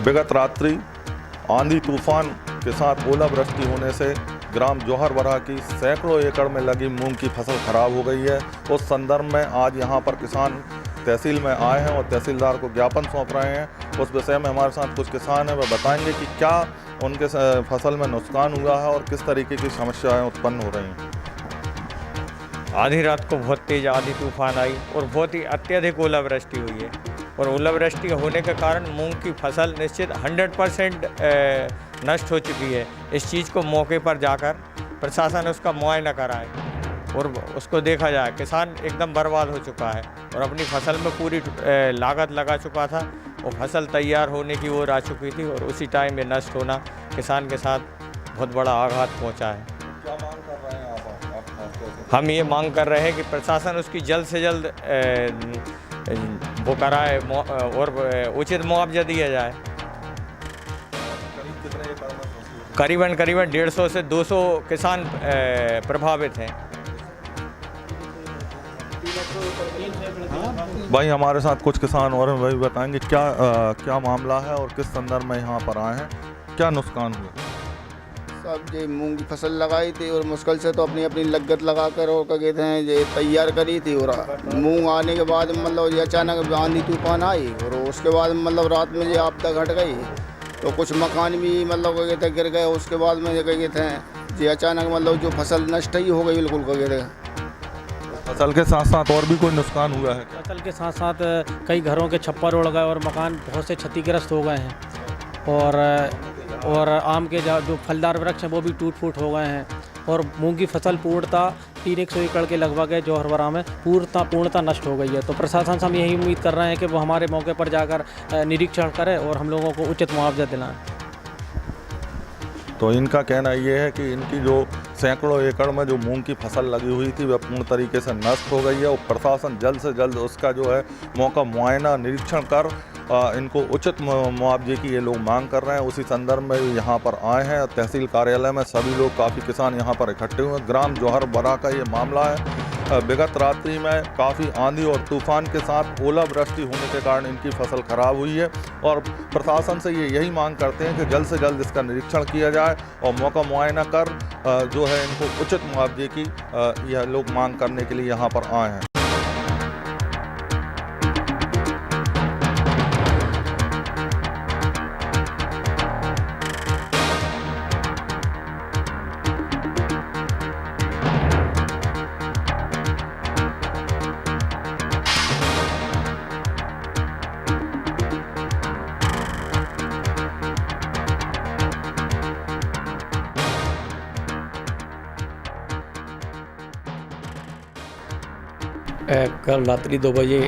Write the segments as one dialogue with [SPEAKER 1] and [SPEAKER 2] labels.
[SPEAKER 1] विगत रात्रि आंधी तूफान के साथ ओलावृष्टि होने से ग्राम जौहर बरहा की सैकड़ों एकड़ में लगी मूंग की फसल खराब हो गई है। उस संदर्भ में आज यहां पर किसान तहसील में आए हैं और तहसीलदार को ज्ञापन सौंप रहे हैं। उस विषय में हमारे साथ कुछ किसान हैं, वह बताएंगे कि क्या उनके फसल में नुकसान हुआ है और किस तरीके की समस्याएं उत्पन्न हो रही हैं।
[SPEAKER 2] आधी रात को बहुत तेज़ आंधी तूफान आई और बहुत ही अत्यधिक ओलावृष्टि हुई है और ओलावृष्टि होने के कारण मूंग की फसल निश्चित 100% नष्ट हो चुकी है। इस चीज़ को मौके पर जाकर प्रशासन उसका मुआयना कराए और उसको देखा जाए। किसान एकदम बर्बाद हो चुका है और अपनी फसल में पूरी लागत लगा चुका था और फसल तैयार होने की ओर आ चुकी थी और उसी टाइम में नष्ट होना किसान के साथ बहुत बड़ा आघात पहुंचा है।
[SPEAKER 1] क्या मांग कर रहे हैं आप?
[SPEAKER 2] हम ये मांग कर रहे हैं कि प्रशासन उसकी जल्द से जल्द वो कराए और उचित मुआवजा दिया जाए। करीबन 150 से 200 किसान प्रभावित हैं।
[SPEAKER 1] भाई हमारे साथ कुछ किसान और हैं, वही बताएंगे क्या मामला है और किस संदर्भ में यहाँ पर आए हैं, क्या नुकसान हुआ।
[SPEAKER 3] सब ये मूंग की फसल लगाई थी और मुश्किल से तो अपनी अपनी लागत लगा कर और क्या कहते हैं ये तैयार करी थी और मूंग आने के बाद मतलब ये अचानक आंधी तूफान आई और उसके बाद मतलब रात में ये आपदा घट गई तो कुछ मकान भी मतलब क्या कहते हैं गिर गए। उसके बाद में ये क्या कहते हैं ये अचानक मतलब जो फसल नष्ट ही हो गई बिल्कुल क्या कहते हैं।
[SPEAKER 1] फसल के साथ साथ और भी कोई नुकसान हुआ है?
[SPEAKER 4] फसल के साथ साथ कई घरों के छप्पर उड़ गए और मकान बहुत से क्षतिग्रस्त हो गए हैं और आम के जो फलदार वृक्ष हैं वो भी टूट फूट हो गए हैं और मूंग की फसल पूर्णतः 300 एकड़ के लगभग है जौहर बरहा में पूर्णतः नष्ट हो गई है। तो प्रशासन से हम यही उम्मीद कर रहे हैं कि वो हमारे मौके पर जाकर निरीक्षण करें और हम लोगों को उचित मुआवजा दिलाएं।
[SPEAKER 1] तो इनका कहना ये है कि इनकी जो सैकड़ों एकड़ में जो मूंग की फसल लगी हुई थी वह पूर्ण तरीके से नष्ट हो गई है और प्रशासन जल्द से जल्द उसका जो है मौका मुआयना निरीक्षण कर इनको उचित मुआवजे की ये लोग मांग कर रहे हैं। उसी संदर्भ में यहाँ पर आए हैं। तहसील कार्यालय में सभी लोग, काफ़ी किसान यहाँ पर इकट्ठे हुए हैं। ग्राम जौहर बरहा का ये मामला है। विगत रात्रि में काफ़ी आंधी और तूफान के साथ ओलावृष्टि होने के कारण इनकी फसल खराब हुई है और प्रशासन से ये यही मांग करते हैं कि जल्द से जल्द इसका निरीक्षण किया जाए और मौका मुआयना कर जो है इनको उचित मुआवजे की यह लोग मांग करने के लिए यहाँ पर आए हैं।
[SPEAKER 5] कल रात्रि 2 बजे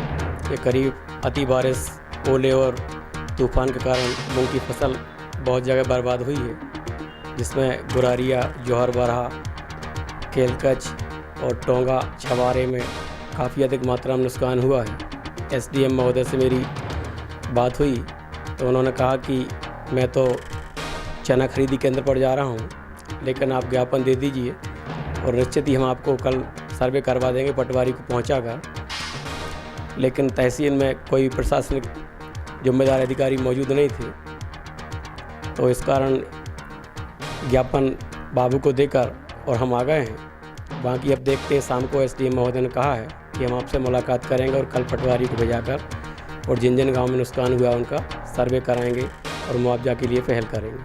[SPEAKER 5] के करीब अति बारिश, ओले और तूफ़ान के कारण मूंग की फसल बहुत जगह बर्बाद हुई है, जिसमें गुरारिया, जौहर बरहा, केलकच और टोंगा छवारे में काफ़ी अधिक मात्रा में नुकसान हुआ है। एसडीएम महोदय से मेरी बात हुई तो उन्होंने कहा कि मैं तो चना खरीदी केंद्र पर जा रहा हूँ, लेकिन आप ज्ञापन दे दीजिए और निश्चित ही हम आपको कल सर्वे करवा देंगे पटवारी को पहुंचाकर। लेकिन तहसील में कोई प्रशासनिक जिम्मेदार अधिकारी मौजूद नहीं थे, तो इस कारण ज्ञापन बाबू को देकर और हम आ गए हैं। बाकी अब देखते हैं, शाम को एसडीएम महोदय ने कहा है कि हम आपसे मुलाकात करेंगे और कल पटवारी को भेजाकर और जिन जिन गाँव में नुकसान हुआ उनका सर्वे कराएंगे और मुआवजा के लिए पहल करेंगे।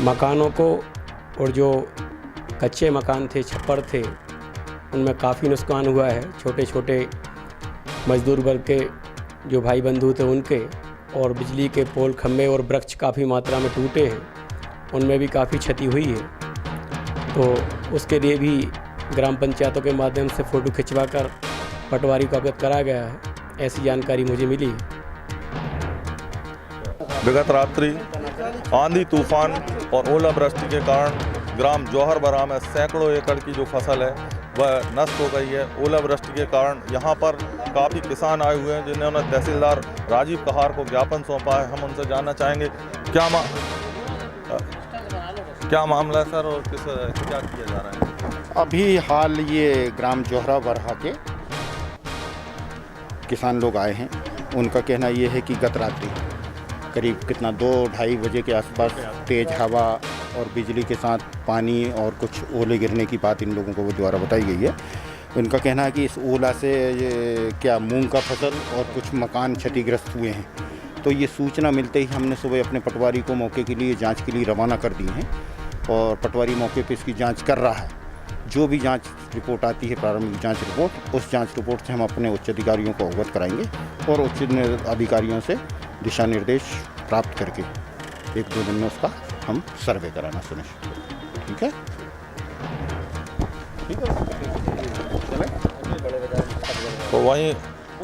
[SPEAKER 5] मकानों को और जो कच्चे मकान थे, छप्पर थे, उनमें काफ़ी नुकसान हुआ है। छोटे छोटे मजदूर वर्ग के जो भाई बंधु थे उनके, और बिजली के पोल, खंभे और वृक्ष काफ़ी मात्रा में टूटे हैं, उनमें भी काफ़ी क्षति हुई है। तो उसके लिए भी ग्राम पंचायतों के माध्यम से फ़ोटो खिंचवा कर पटवारी को अवगत कराया गया है, ऐसी जानकारी मुझे मिली है।
[SPEAKER 1] विगत रात्रि आंधी तूफान और ओलावृष्टि के कारण ग्राम जौहर बरहा में सैकड़ों एकड़ की जो फसल है वह नष्ट हो गई है। ओलावृष्टि के कारण यहाँ पर काफ़ी किसान आए हुए हैं जिन्होंने तहसीलदार राजीव कहार को ज्ञापन सौंपा है। हम उनसे जानना चाहेंगे क्या मामला है सर और क्या किया जा रहा है?
[SPEAKER 6] अभी हाल ये ग्राम जौहर बरहा के किसान लोग आए हैं, उनका कहना ये है कि गत रात्रि करीब कितना 2-2:30 बजे के आसपास तेज़ हवा और बिजली के साथ पानी और कुछ ओले गिरने की बात इन लोगों को द्वारा बताई गई है। उनका कहना है कि इस ओला से क्या मूंग का फसल और कुछ मकान क्षतिग्रस्त हुए हैं। तो ये सूचना मिलते ही हमने सुबह अपने पटवारी को मौके के लिए जांच के लिए रवाना कर दी हैं और पटवारी मौके पर इसकी जाँच कर रहा है। जो भी जांच रिपोर्ट आती है, प्रारंभिक जांच रिपोर्ट, उस जांच रिपोर्ट से हम अपने उच्च अधिकारियों को अवगत कराएंगे और उच्च अधिकारियों से दिशा निर्देश प्राप्त करके 1-2 दिन में उसका हम सर्वे कराना सुनिश्चित। ठीक है,
[SPEAKER 1] तो वहीं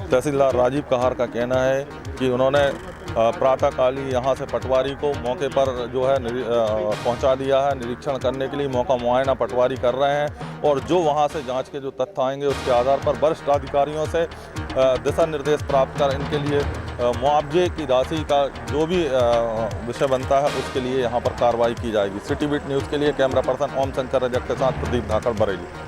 [SPEAKER 1] तहसीलदार राजीव कहार का कहना है कि उन्होंने प्रातःकाली यहाँ से पटवारी को मौके पर जो है पहुँचा दिया है निरीक्षण करने के लिए। मौका मुआयना पटवारी कर रहे हैं और जो वहाँ से जांच के जो तथ्य आएंगे उसके आधार पर वरिष्ठ अधिकारियों से दिशा निर्देश प्राप्त कर इनके लिए मुआवजे की राशि का जो भी विषय बनता है उसके लिए यहाँ पर कार्रवाई की जाएगी। सिटी बीट न्यूज़ के लिए कैमरा पर्सन ओम शंकर रजक के साथ प्रदीप धाकड़, बरेली।